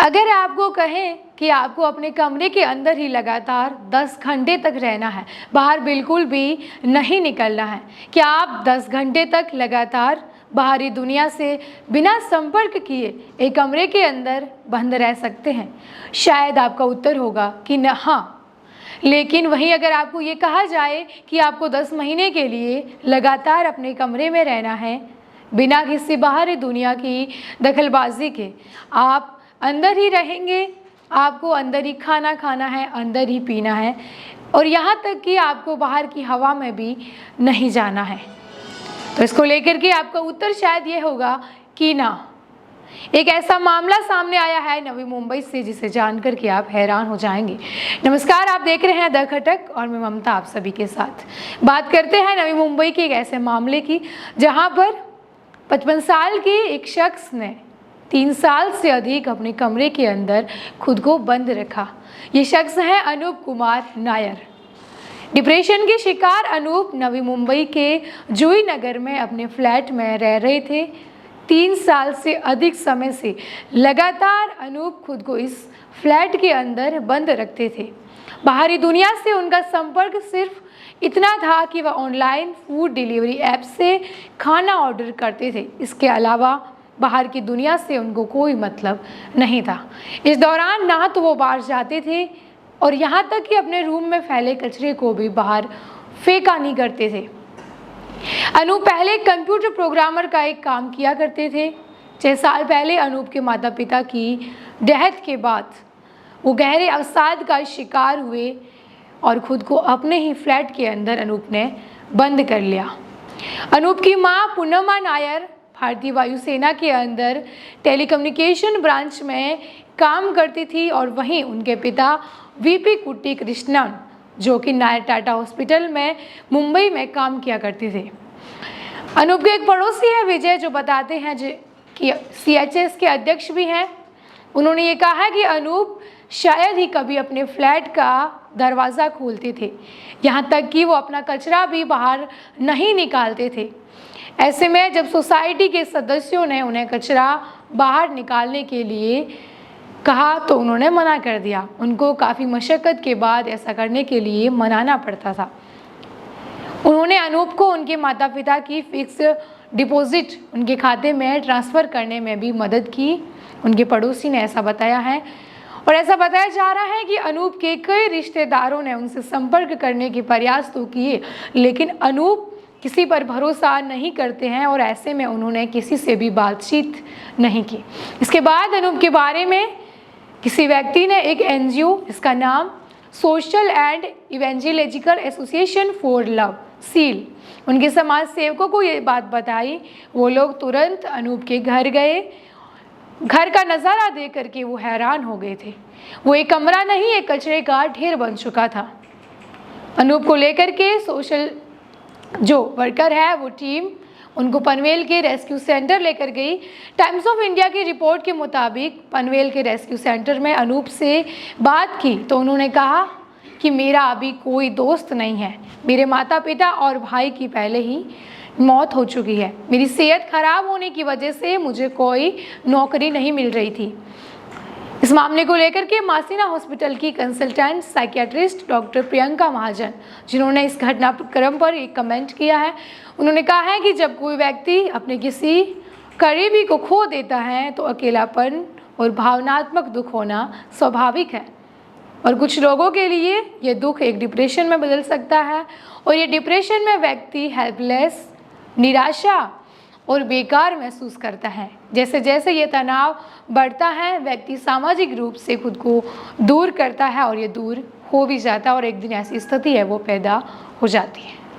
अगर आपको कहें कि आपको अपने कमरे के अंदर ही लगातार 10 घंटे तक रहना है, बाहर बिल्कुल भी नहीं निकलना है, क्या आप 10 घंटे तक लगातार बाहरी दुनिया से बिना संपर्क किए एक कमरे के अंदर बंद रह सकते हैं? शायद आपका उत्तर होगा कि न हाँ। लेकिन वहीं अगर आपको ये कहा जाए कि आपको 10 महीने के लिए लगातार अपने कमरे में रहना है, बिना किसी बाहरी दुनिया की दखलबाजी के, आप अंदर ही रहेंगे, आपको अंदर ही खाना खाना है, अंदर ही पीना है और यहाँ तक कि आपको बाहर की हवा में भी नहीं जाना है, तो इसको लेकर के आपका उत्तर शायद ये होगा कि ना। एक ऐसा मामला सामने आया है नवी मुंबई से जिसे जानकर के आप हैरान हो जाएंगे। नमस्कार, आप देख रहे हैं द खटक और मैं ममता आप सभी के साथ बात करते हैं नवी मुंबई के एक ऐसे मामले की जहां पर 55 साल के एक शख्स ने 3 साल से अधिक अपने कमरे के अंदर खुद को बंद रखा। ये शख्स है अनूप कुमार नायर। डिप्रेशन के शिकार अनूप नवी मुंबई के जूही नगर में अपने फ्लैट में रह रहे थे। 3 साल से अधिक समय से लगातार अनूप खुद को इस फ्लैट के अंदर बंद रखते थे। बाहरी दुनिया से उनका संपर्क सिर्फ इतना था कि वह ऑनलाइन फूड डिलीवरी ऐप से खाना ऑर्डर करते थे। इसके अलावा बाहर की दुनिया से उनको कोई मतलब नहीं था। इस दौरान ना तो वो बाहर जाते थे और यहाँ तक कि अपने रूम में फैले कचरे को भी बाहर फेंका नहीं करते थे। अनूप पहले कंप्यूटर प्रोग्रामर का एक काम किया करते थे। 6 साल पहले अनूप के माता पिता की डेथ के बाद वो गहरे अवसाद का शिकार हुए और खुद को अपने ही फ्लैट के अंदर अनूप ने बंद कर लिया। अनूप की माँ पूर्णिमा नायर भारतीय वायुसेना के अंदर टेलीकम्युनिकेशन ब्रांच में काम करती थी और वहीं उनके पिता वीपी कुट्टी कृष्णन जो कि नायर टाटा हॉस्पिटल में मुंबई में काम किया करते थे। अनूप के एक पड़ोसी है विजय जो बताते हैं कि सीएचएस के अध्यक्ष भी हैं। उन्होंने ये कहा है कि अनूप शायद ही कभी अपने फ्लैट का दरवाज़ा खोलते थे, यहाँ तक कि वो अपना कचरा भी बाहर नहीं निकालते थे। ऐसे में जब सोसाइटी के सदस्यों ने उन्हें कचरा बाहर निकालने के लिए कहा तो उन्होंने मना कर दिया। उनको काफ़ी मशक्क़त के बाद ऐसा करने के लिए मनाना पड़ता था। उन्होंने अनूप को उनके माता पिता की फिक्स डिपॉजिट उनके खाते में ट्रांसफ़र करने में भी मदद की। उनके पड़ोसी ने ऐसा बताया है और ऐसा बताया जा रहा है कि अनूप के कई रिश्तेदारों ने उनसे संपर्क करने के प्रयास तो किए, लेकिन अनूप किसी पर भरोसा नहीं करते हैं और ऐसे में उन्होंने किसी से भी बातचीत नहीं की। इसके बाद अनूप के बारे में किसी व्यक्ति ने एक एनजीओ जिसका नाम social and evangelical association for love seal, उनके समाज सेवकों को ये बात बताई। वो लोग तुरंत अनूप के घर गए। घर का नज़ारा देख करके वो हैरान हो गए थे। वो एक कमरा नहीं, एक कचरे का ढेर बन चुका था। अनूप को लेकर के सोशल जो वर्कर है वो टीम उनको पनवेल के रेस्क्यू सेंटर लेकर गई। टाइम्स ऑफ इंडिया की रिपोर्ट के मुताबिक पनवेल के रेस्क्यू सेंटर में अनूप से बात की तो उन्होंने कहा कि मेरा अभी कोई दोस्त नहीं है, मेरे माता पिता और भाई की पहले ही मौत हो चुकी है, मेरी सेहत खराब होने की वजह से मुझे कोई नौकरी नहीं मिल रही थी। इस मामले को लेकर के मासीना हॉस्पिटल की कंसल्टेंट साइकियाट्रिस्ट डॉक्टर प्रियंका महाजन जिन्होंने इस घटनाक्रम पर एक कमेंट किया है, उन्होंने कहा है कि जब कोई व्यक्ति अपने किसी करीबी को खो देता है तो अकेलापन और भावनात्मक दुख होना स्वाभाविक है और कुछ लोगों के लिए ये दुख एक डिप्रेशन में बदल सकता है और ये डिप्रेशन में व्यक्ति हेल्पलेस, निराशा और बेकार महसूस करता है। जैसे जैसे ये तनाव बढ़ता है व्यक्ति सामाजिक रूप से खुद को दूर करता है और ये दूर हो भी जाता है और एक दिन ऐसी स्थिति है वो पैदा हो जाती है।